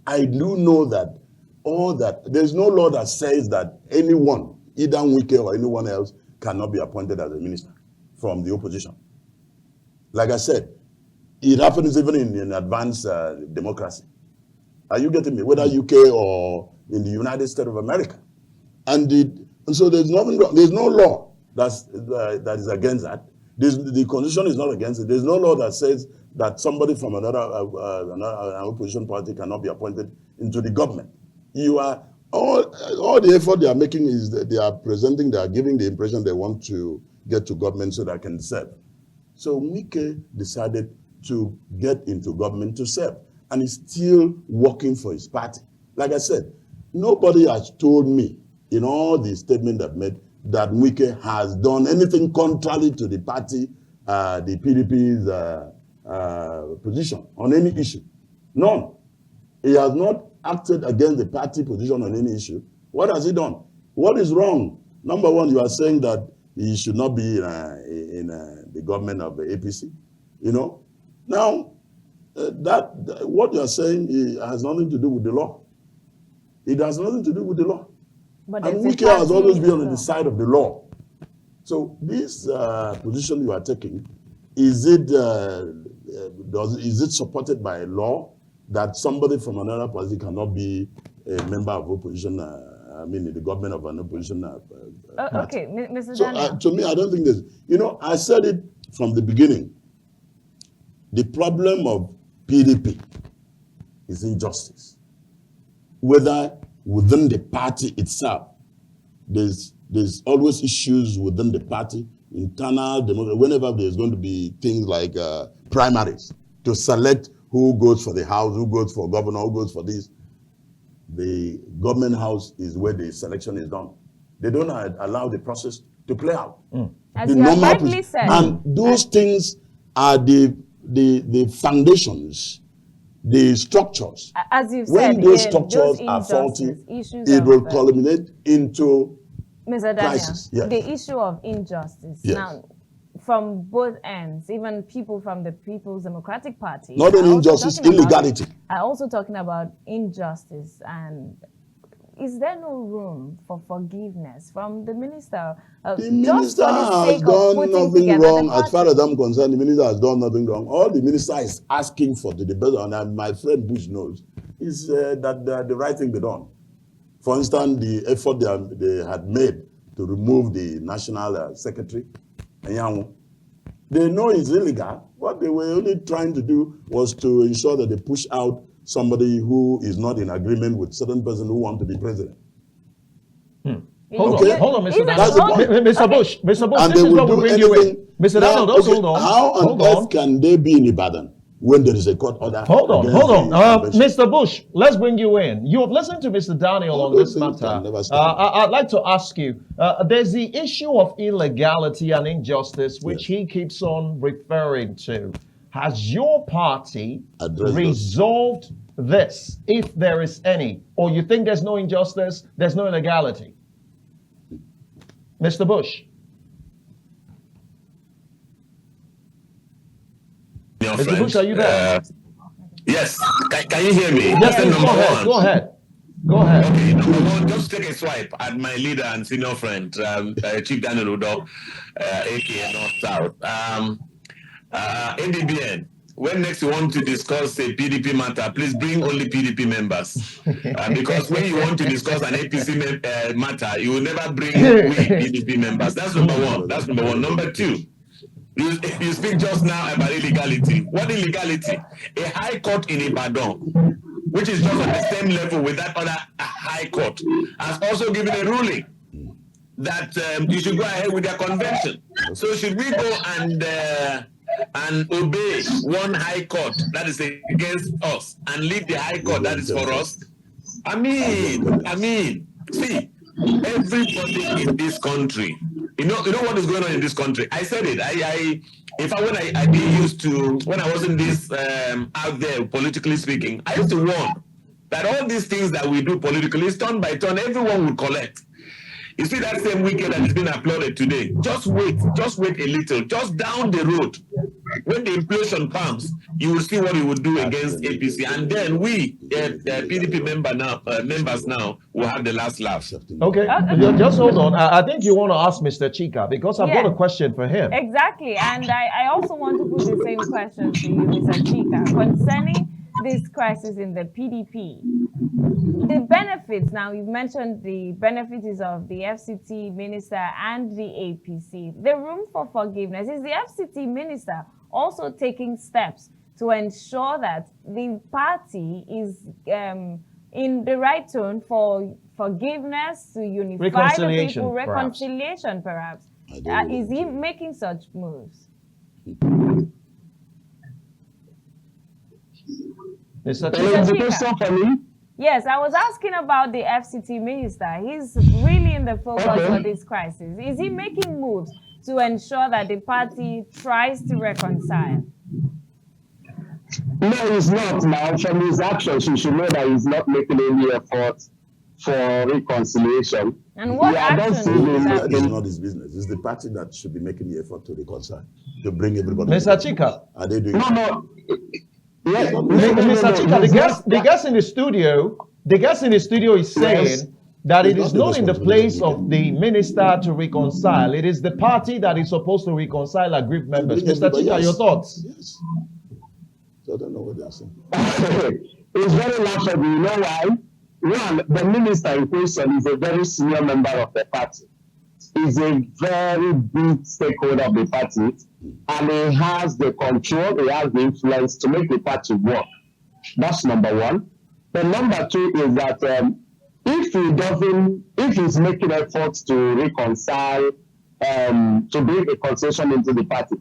I do know that there's no law that says that anyone, either Wike or anyone else, cannot be appointed as a minister from the opposition. Like I said, it happens even in advanced democracy. Are you getting me? Whether UK or in the United States of America. And so there's nothing wrong. There's no law that is against that. The constitution is not against it. There's no law that says that somebody from another opposition party cannot be appointed into the government. You are all the effort they are making is that they are giving the impression they want to get to government so that they can serve. So Wike decided to get into government to serve, and is still working for his party. Like I said, nobody has told me in all the statements I've made that Wike has done anything contrary to the party, the PDP's position on any issue. None. He has not acted against the party position on any issue. What has he done? What is wrong? Number one, you are saying that he should not be in the government of the APC. You know, now what you are saying has nothing to do with the law. It has nothing to do with the law. But and Wike has always been on the side of the law. So this position you are taking, is it supported by a law that somebody from another party cannot be a member of opposition? I mean, in the government of an opposition party. Okay, Mr. So Daniel. to me, I don't think there's. You know, I said it from the beginning. The problem of PDP is injustice. Whether within the party itself, there's always issues within the party, internal democracy. Whenever there's going to be things like primaries to select who goes for the house, who goes for governor, who goes for this, the government house is where the selection is done. They don't allow the process to play out. As The you have normal rightly said. and those things are the foundations, the structures. As you've When said, those structures are faulty, it will culminate into Mr. Daniel, crisis. Yes. the issue of injustice. Yes. Now, from both ends, even people from the People's Democratic Party. Not only injustice, illegality. Are also talking about injustice. And is there no room for forgiveness from the minister? The minister has done nothing wrong. As far as I'm concerned, the minister has done nothing wrong. All the minister is asking for the debate, and my friend Bush knows, is that the right thing be done. For instance, the effort they had made to remove the national secretary, they know it's illegal. What they were only trying to do was to ensure that they push out somebody who is not in agreement with certain person who want to be president. Hold Okay. on, Mr. That's the point. Daniel. Mr. Bush, And this they is what will we do bring you in. anything. Mr. Daniel, Now, just okay, hold on. how on Hold earth on. can they be in Ibadan when there is a court order? Hold on. against the convention? Mr. Bush, let's bring you in. You have listened to Mr. Daniel All on this those things matter. can never stand. I'd like to ask you, there's the issue of illegality and injustice, which Yes. he keeps on referring to. Has your party Address those. resolved this, if there is any? Or you think there's no injustice, there's no illegality? Mr. Bush. Mr. Bush, are you there? Yes. Can you hear me? Yes, That's the please, number one. go ahead. Go ahead. Okay, number one, just take a swipe at my leader and senior friend, Chief Daniel Udoh, aka North South. NDBN, when next you want to discuss a PDP matter, please bring only PDP members. Because when you want to discuss an APC matter, you will never bring we PDP members. That's number one. That's number one. Number two, you speak just now about illegality. What illegality? A high court in Ibadan, which is just on the same level with that other high court, has also given a ruling that you should go ahead with their convention. So should we go and obey one high court that is against us and leave the high court that is for us? I mean, see, everybody in this country, you know what is going on in this country. I said it. When I used to, when I wasn't this out there politically speaking, I used to warn that all these things that we do politically is turn by turn. Everyone will collect. You see that same weekend that is being applauded today? Just wait a little. Just down the road, when the inflation comes, you will see what he will do against APC, and then we, PDP members now, will have the last laugh. Okay, just hold on. I think you want to ask Mr. Chika, because I've got a question for him. Exactly, and I also want to put the same question to you, Mr. Chika, concerning this crisis in the PDP. The benefits, now you've mentioned the benefits of the FCT minister and the APC. The room for forgiveness. Is the FCT minister also taking steps to ensure that the party is in the right tone for forgiveness, to unify the Reconciliation, people, perhaps. reconciliation, perhaps. I don't know Is he what making such moves? Mr. Any Chika, question for me? Yes, I was asking about the FCT minister. He's really in the focus Okay. of this crisis. Is he making moves to ensure that the party tries to reconcile? No, he's not now. From his actions, you should know that he's not making any effort for reconciliation. And what I don't actions see is him that? That is not his business. It's the party that should be making the effort to reconcile, to bring everybody. Mr. together. Chika, Are they doing No, that? no. Yeah, no, Mr. Chika, he's the guest in the studio is saying Yes. that it It's is not the not in the responsibility place of of the minister to reconcile. It is the party that is supposed to reconcile aggrieved members. Bring Mr. everybody- Chika, yes. your thoughts? Yes. So I don't know what they're saying. It's very laughable. You know why? One, the minister in question is a very senior member of the party. He's a very big stakeholder of the party, and he has the control, he has the influence to make the party work. That's number one. The number two is that if he's making efforts to reconcile, to bring a concession into the party,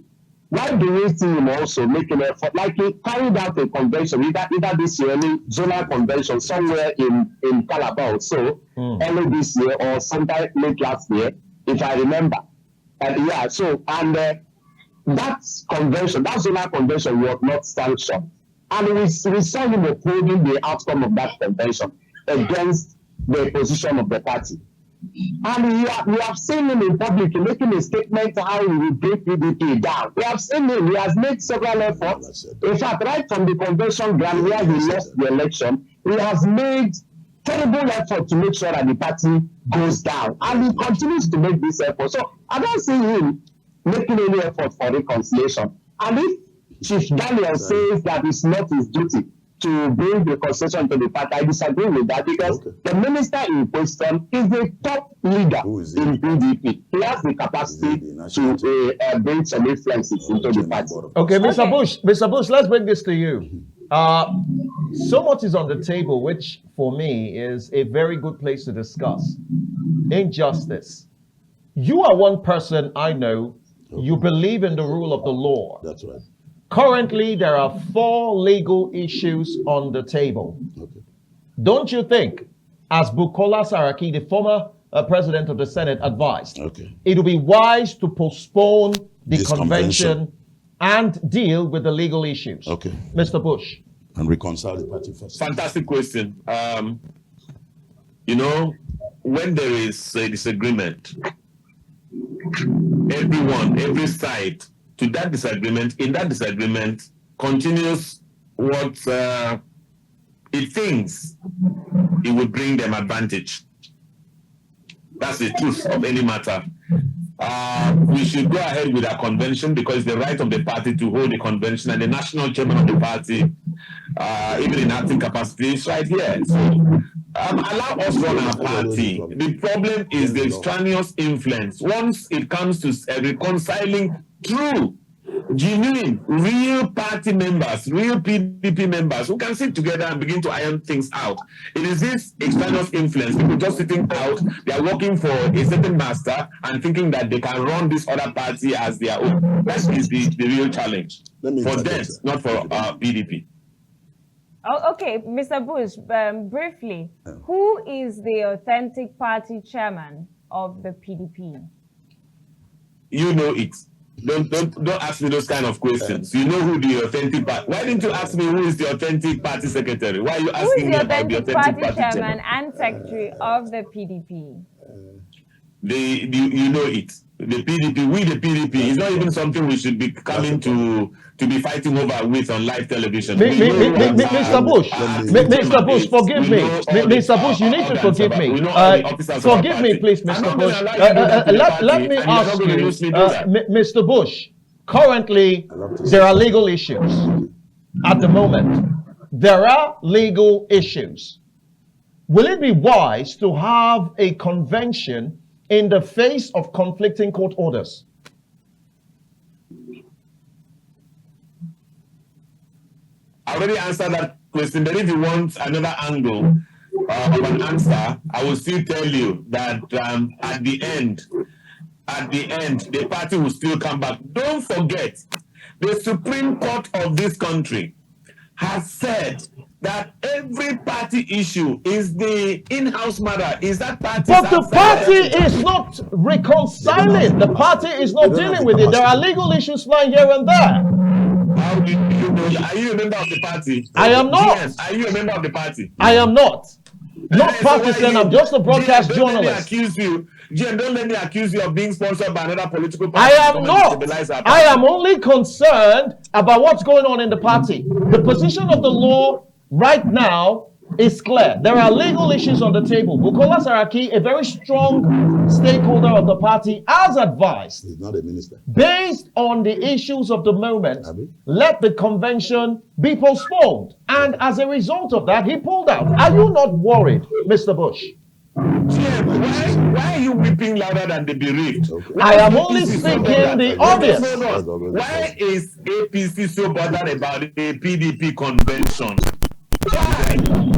why do we see him also making effort? Like he carried out a convention, either this year, any zonal convention somewhere in Calabar, so early this year or sometime late last year, if I remember. And that convention, that zonal convention was not sanctioned. And we saw him upholding the outcome of that convention against the position of the party. And we have seen him in public making a statement how he will bring PDP down. We have seen him, he has made several efforts. In fact, right from the convention ground where he lost the election, he has made terrible effort to make sure that the party goes down. And he continues to make this effort. So I don't see him making any effort for reconciliation. And if Chief Daniel says that it's not his duty to bring the concession to the party, I disagree with that because the minister in question is a top leader in PDP. He has the capacity to bring some influences into the party. Okay, Mr. Bush, let's bring this to you. So much is on the table, which for me is a very good place to discuss. Injustice. You are one person I know, you believe in the rule of the law. That's right. Currently, there are 4 legal issues on the table. Okay. Don't you think, as Bukola Saraki, the former president of the Senate, advised, it would be wise to postpone the This convention and deal with the legal issues? Okay. Mr. Bush. And reconcile the party first. Fantastic question. You know, when there is a disagreement, every side to that disagreement, in that disagreement, continues what it thinks it would bring them advantage. That's the truth of any matter. We should go ahead with our convention because it's the right of the party to hold a convention, and the national chairman of the party, even in acting capacity, is right here. So allow us run our party. The problem is the extraneous influence. Once it comes to reconciling true, genuine, real party members, real PDP members who can sit together and begin to iron things out. It is this extraneous influence, people just sitting out, they are working for a certain master and thinking that they can run this other party as their own. That is the real challenge for them, not for PDP. Oh, okay, Mr. Bush, briefly, who is the authentic party chairman of the PDP? You know it. Don't ask me those kind of questions. You know who the authentic party. Why didn't you ask me who is the authentic party secretary? Why are you asking me about the authentic party chairman and secretary of the PDP? You know it. The PDP, we the PDP, is not even something we should be coming to be fighting over with on live television. Mr. Bush, Mr. Bush, forgive me. Mr. Bush, you need to forgive me. Forgive me, please, Mr. Bush. Let me ask you, Mr. Bush, currently there are legal issues at the moment. There are legal issues. Will it be wise to have a convention in the face of conflicting court orders? I already answered that question, but if you want another angle, of an answer, I will still tell you that at the end, the party will still come back. Don't forget, the Supreme Court of this country has said that every party issue is the in-house matter. Is that party? But the party is not reconciling. The party is not dealing with it. There are legal issues flying here and there. How do you know? Are you a member of the party? I am not. Yes. Are you a member of the party? I am not. Not partisan. I'm just a broadcast journalist. Don't let me accuse you of being sponsored by another political party. I am not. I am only concerned about what's going on in the party. The position of the law right now is clear. There are legal issues on the table. Bukola Saraki, a very strong stakeholder of the party, has advised, He's not a minister. based on the issues of the moment, let the convention be postponed. And as a result of that, he pulled out. Are you not worried, Mr. Bush? Why are you weeping louder than the bereaved? I am only speaking the obvious. Why is APC so bothered about the PDP convention? Why?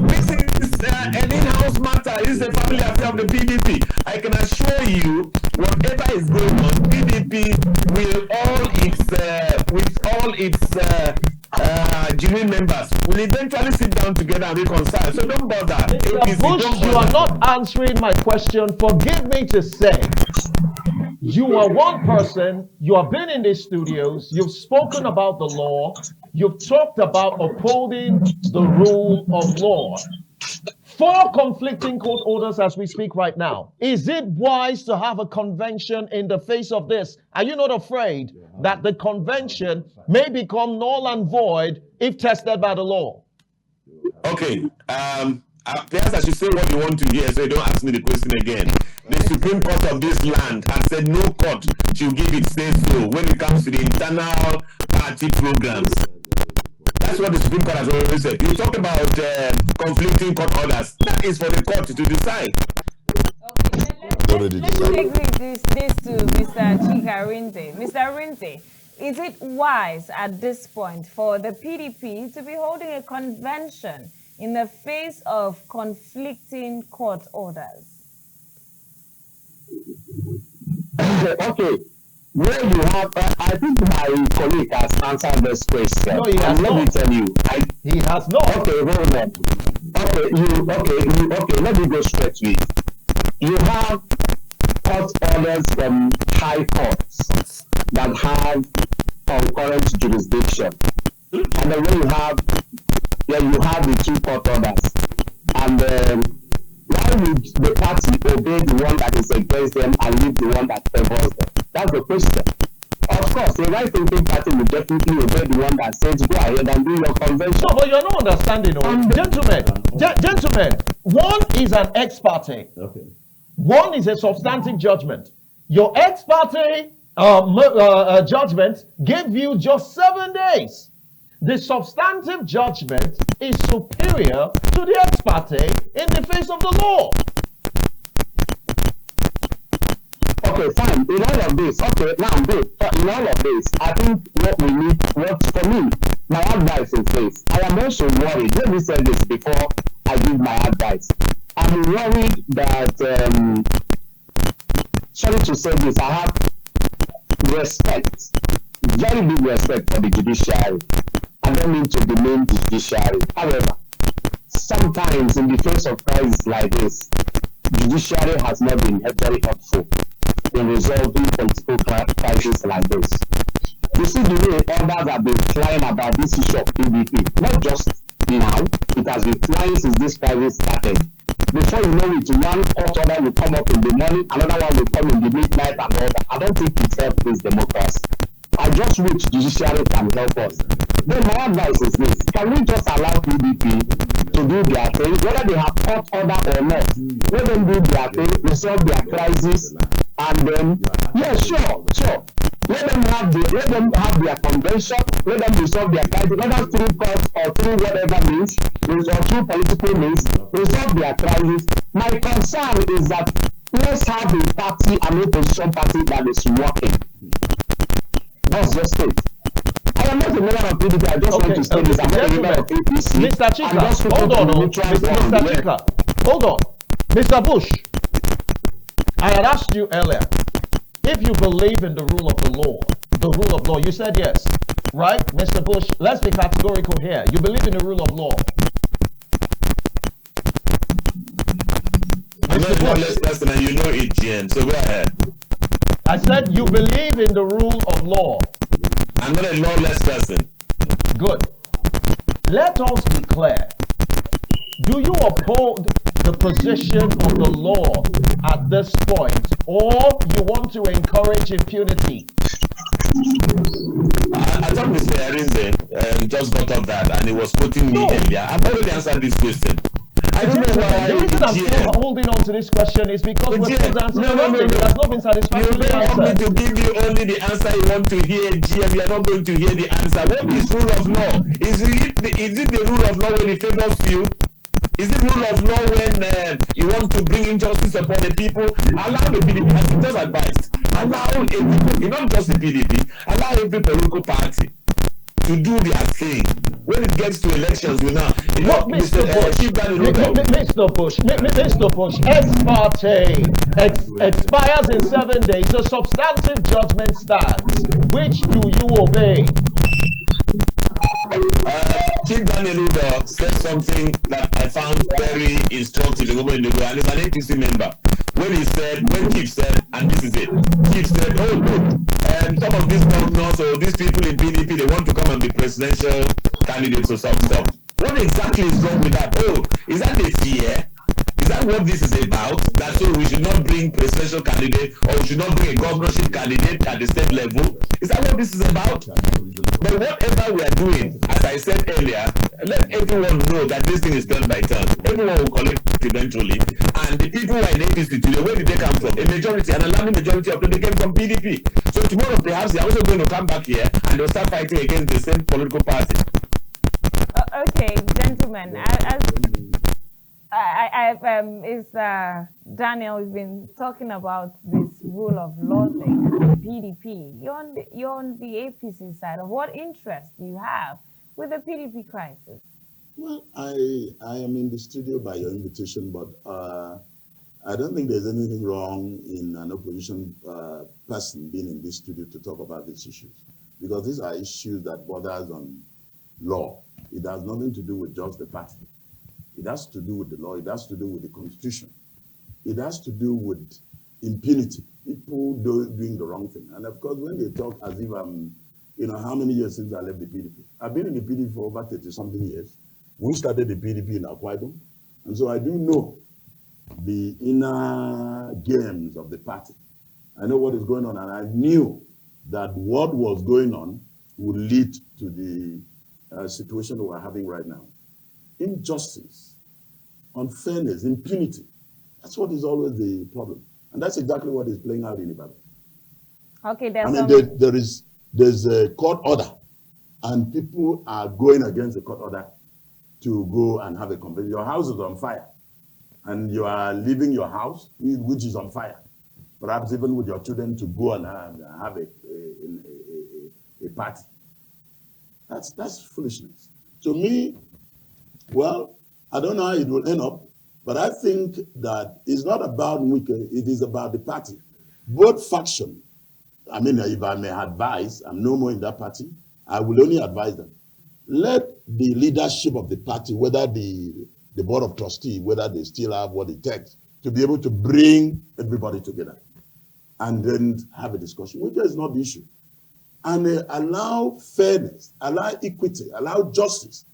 This is an in-house matter. This is a family affair of the PDP. I can assure you, whatever is going on, PDP with all its genuine members will eventually sit down together and reconcile. So don't bother. Mr. Bush, you are not answering my question. Forgive me to say, you are one person, you have been in these studios, you've spoken about the law, you've talked about upholding the rule of law. 4 conflicting court orders as we speak right now. Is it wise to have a convention in the face of this? Are you not afraid that the convention may become null and void if tested by the law? Okay. Perhaps I should say what you want to hear, so you don't ask me the question again. The Supreme Court of this land has said no court should give its say-so when it comes to the internal party programs. That's what the Supreme Court has already said. You talk about conflicting court orders. That is for the court to decide. Okay, let's take this to Mr. Chika Rinte. Mr. Rinte, is it wise at this point for the PDP to be holding a convention in the face of conflicting court orders? Okay. Where you have, I think my colleague has answered this question. No, he has not. Let me tell you. He has not. Okay, hold on. Okay, let me go straight to it. You have court orders from high courts that have concurrent jurisdiction. And then when you have the 2 court orders. And why would the party obey the one that is against them and leave the one that favors them? That's the question. Of course, the right-thinking party will definitely obey the one that says go ahead and do your convention. No, but you're not understanding. Gentlemen, one is an ex parte. Okay. One is a substantive judgment. Your ex parte judgment gave you just 7 days. The substantive judgment is superior to the ex parte in the face of the law. Okay, fine. In all of this, okay, now good. In all of this, I think what we need, for me, my advice is this. I am also worried. Let me say this before I give my advice. I'm worried that, sorry to say this, I have respect, very big respect for the judiciary. I don't mean to demean the judiciary. However, sometimes in the face of crises like this, judiciary has not been very helpful in resolving political crises like this. You see the way others have been flying about this issue of PDP, not just now, it has been flying since this crisis started. Before you know it, one court order will come up in the morning, another one will come in the midnight and all that. I don't think it helps this democracy. I just wish judiciary can help us. Then my advice is this: can we just allow PDP to do their thing, whether they have court order or not? Let them do their thing, resolve their crisis, and then sure. Let them have their convention, let them resolve their crisis, whether through court or through whatever means, or through political means, resolve their crisis. My concern is that let's have a party, an opposition party that is working. That's just it. I am not a member of PDP. I just want to say this. I'm not a member of APC. Mr. Chika, hold on. Mr. Chika, Hold on. Mr. Bush, I had asked you earlier, if you believe in the rule of law, you said yes, right? Mr. Bush, let's be categorical here. You believe in the rule of law. I'm not a lawless person and you know it, GM, so go ahead. I said you believe in the rule of law. I'm not a lawless person. Good. Let us be clear. Do you uphold the position of the law at this point, or you want to encourage impunity? I thought Mr. Arinze just got up that and he was quoting me earlier. I've already answered this question. I don't know why. The reason I'm still holding on to this question is because we're still dancing around it. It has not been satisfactorily answered. You want me to give you only the answer you want to hear, GM. You're not going to hear the answer. What is rule of law? Is it the rule of law when it favors you? Is it rule of law when you want to bring injustice upon the people? Allow the PDP, as you just advised, allow every, not just the PDP, allow every political party to do their thing. When it gets to elections, we now, Mr. Bush, ex parte expires in 7 days. The substantive judgment stands. Which do you obey? Chief Daniel Udoh said something that I found very instructive a moment ago, and he's an APC member. When Chief said, and this is it, Chief said, oh, look, some of these governors or these people in PDP, they want to come and be presidential candidates or some stuff. What exactly is wrong with that? Oh, is that a fear? Is that what this is about? That so we should not bring presidential candidate or we should not bring a governorship candidate at the state level? Is that what this is about? But whatever we are doing, as I said earlier, let everyone know that this thing is done by turn. Everyone will collect eventually. And the people who are in APC today, where did they come from? A majority, an alarming majority of them, they came from PDP. So tomorrow perhaps they are also going to come back here and they'll start fighting against the same political party. Okay, gentlemen, Daniel has been talking about this rule of law thing, the PDP. You're on the APC side. Of what interest do you have with the PDP crisis? Well, I am in the studio by your invitation, but I don't think there's anything wrong in an opposition person being in this studio to talk about these issues, because these are issues that borders on law. It has nothing to do with just the party. It has to do with the law. It has to do with the constitution. It has to do with impunity, people doing the wrong thing. And of course, when they talk as if I'm, how many years since I left the PDP? I've been in the PDP for over 30-something years. We started the PDP in Akwa Ibom. And so I do know the inner games of the party. I know what is going on, and I knew that what was going on would lead to the situation that we're having right now. Injustice, unfairness, impunity. That's what is always the problem. And that's exactly what is playing out in Ibadan. Okay, there's a court order, and people are going against the court order to go and have a convention. Your house is on fire, and you are leaving your house, which is on fire. Perhaps even with your children to go and have a party. That's foolishness. To me, well, I don't know how it will end up, but I think that it's not about Wike, it is about the party. Both factions, I mean, if I may advise, I'm no more in that party, I will only advise them. Let the leadership of the party, whether the board of trustees, whether they still have what it takes to be able to bring everybody together and then have a discussion, which is not the issue. And allow fairness, allow equity, allow justice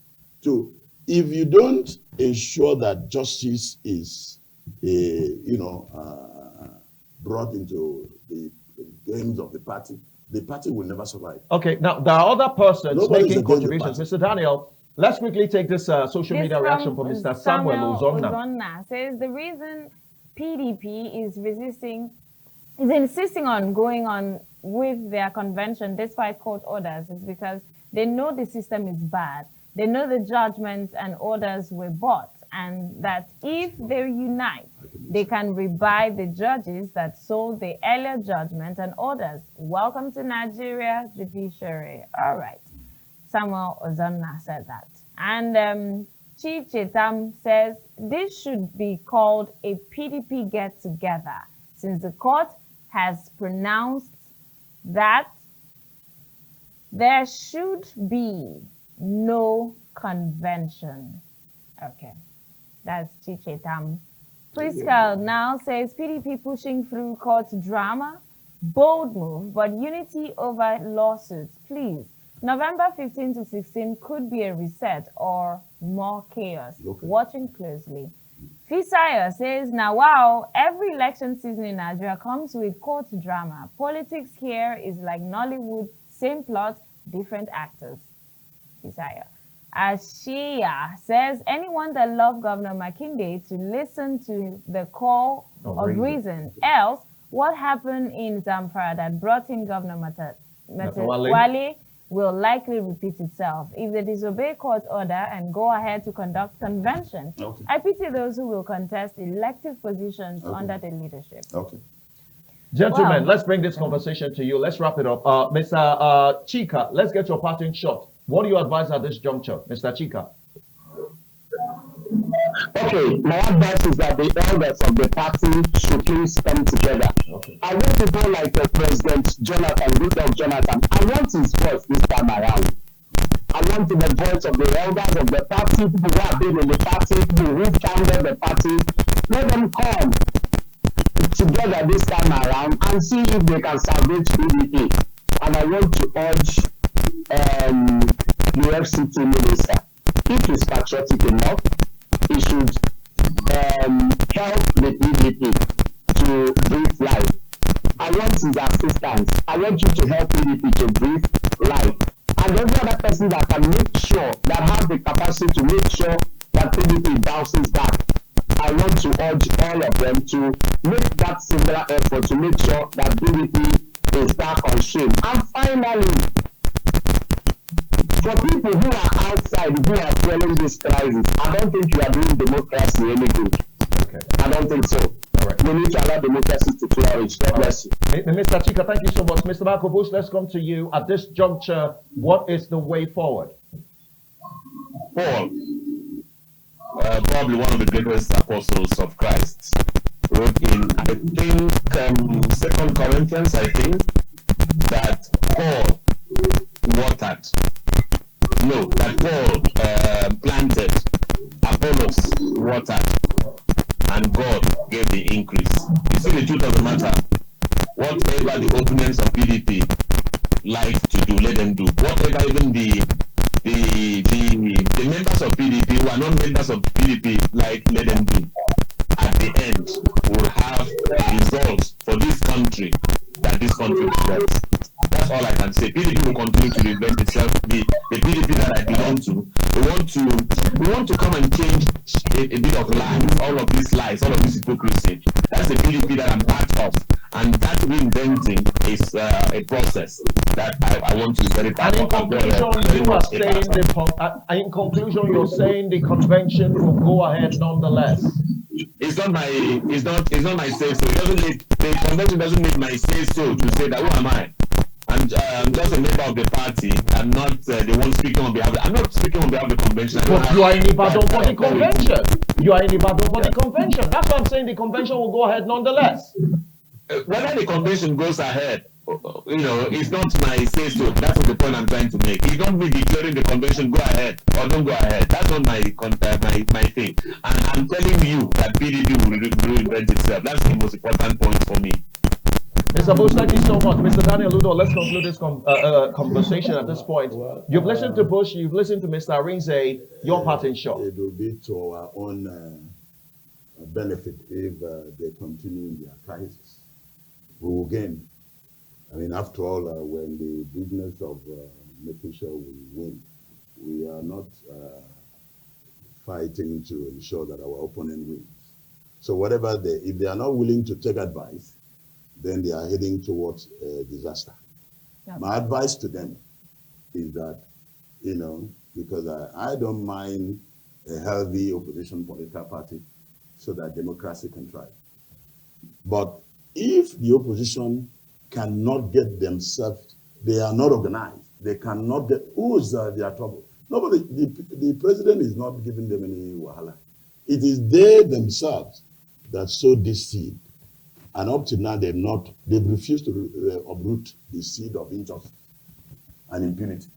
to, if you don't ensure that justice is, brought into the games of the party will never survive. Okay, now there are other persons Nobody's making contributions. Mr. Daniel, let's quickly take this social media reaction from Mr. Samuel Ozonna. Says the reason PDP is insisting on going on with their convention despite court orders is because they know the system is bad. They know the judgments and orders were bought, and that if they unite, they can rebuy the judges that sold the earlier judgment and orders. Welcome to Nigeria judiciary. All right. Samuel Ozonna said that. And Chichetam says this should be called a PDP get-together since the court has pronounced that there should be no convention. Okay, that's Chichetam. Priscal now says PDP pushing through court drama, bold move, but unity over lawsuits. Please, November 15 to 16 could be a reset or more chaos. Okay. Watching closely. Fisaya says, now wow, every election season in Nigeria comes with court drama. Politics here is like Nollywood, same plot, different actors. Fisaya. Ashia says, anyone that loves Governor Makinde to listen to the call of reason. Else, what happened in Zamfara that brought in Governor Wale will likely repeat itself. If they disobey court order and go ahead to conduct convention, Okay. I pity those who will contest elective positions under the leadership. Okay. Gentlemen, let's bring this conversation to you. Let's wrap it up. Mr. Chika, let's get your parting shot. What do you advise at this juncture, Mr. Chika? Okay, my advice is that the elders of the party should please come together. Okay. I want people like President Jonathan, Udoh Jonathan. I want his voice this time around. I want the voice of the elders of the party, people who have been in the party, people who founded the party. Let them come together this time around and see if they can salvage PDP. And I want to urge the FCT minister, if he's patriotic enough, he should help the PDP to breathe life. I want his assistance. I want you to help PDP to breathe life. And every other person that can make sure, that has the capacity to make sure that PDP bounces back, I want to urge all of them to make that similar effort to make sure that PDP is back on stream. And finally, for people who are outside, who are feeling this crisis, I don't think you are doing democracy any good. Okay. I don't think so. All right. We need to allow democracy to flourish. God bless you. Mr. Chika, thank you so much. Mr. Marco Bush, let's come to you. At this juncture, what is the way forward? Paul, probably one of the greatest apostles of Christ, wrote in, I think, 2 Corinthians, I think, that Paul watered. No, that Paul planted, Apollos watered, and God gave the increase. You see the truth of the matter. Whatever the opponents of PDP like to do, let them do. Whatever even the members of PDP who are not members of PDP like, let them do. At the end, we'll have a result for this country that this country deserves. That's all I can say. PDP will continue to reinvent itself. The PDP that I belong to, we want to come and change a bit of lies, all of these lies, all of this hypocrisy. That's the PDP that I'm part of. And that reinventing is a process that I want to be very And in conclusion, you're saying the convention will go ahead nonetheless. It's not my say so. The convention doesn't need my say so to say that who am I? I'm just a member of the party. I'm not the one speaking on behalf. I'm not speaking on behalf of the convention. But you are in Ibadan for the convention. You are in Ibadan for the convention. That's why I'm saying the convention will go ahead nonetheless. Whether the convention goes ahead, it's not my say so. That's what the point I'm trying to make. It's not me declaring the convention go ahead or don't go ahead. That's not my thing. And I'm telling you that PDP will reinvent itself. That's the most important point for me. Mr. Bush, thank you so much. Mr. Daniel Udoh, let's conclude this conversation at this point. You've listened to Bush, you've listened to Mr. Arinze, your parting shot. It will be to our own benefit if they continue their crisis. We will gain. I mean, after all, we're in the business of making sure we win. We are not fighting to ensure that our opponent wins. So whatever if they are not willing to take advice, then they are heading towards disaster. Okay. My advice to them is that, because I don't mind a healthy opposition political party so that democracy can thrive. But if the opposition cannot get themselves, they are not organized, they cannot get, who is their trouble? No, but the president is not giving them any wahala. It is they themselves that sowed this seed. And up to now, they've refused to uproot the seed of injustice and impunity,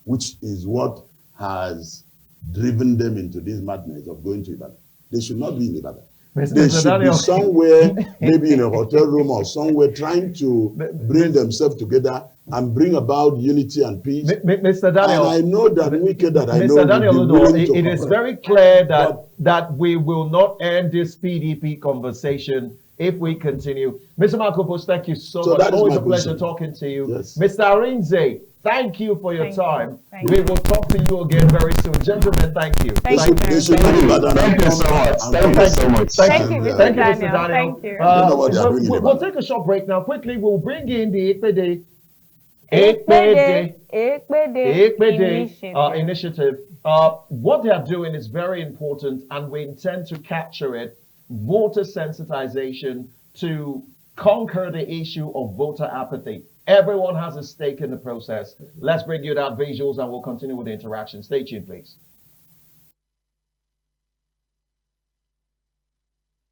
which is what has driven them into this madness of going to Ibadan. They should not be in Ibadan. They should be somewhere, maybe in a hotel room or somewhere, trying to bring themselves together and bring about unity and peace. Mr. Daniel, and I know that wicked that I know. Mr. Daniel Udoh, it is very clear that we will not end this PDP conversation if we continue. Mr. Marcopos, thank you so much. Always a pleasure talking to you. Yes. Mr. Arinze, thank you for your time. We will talk to you again very soon. Gentlemen, thank you. Thank you so much. Thank you so much. Thank you so much. Thank you, Thank you, Mr. Mr. Daniel. Daniel. Thank you. We'll take a short break now. Quickly, we'll bring in the Ekpede initiative. What they are doing is very important, and we intend to capture it. Voter sensitization to conquer the issue of voter apathy. Everyone has a stake in the process. Let's bring you that visuals, and we'll continue with the interaction. Stay tuned, please.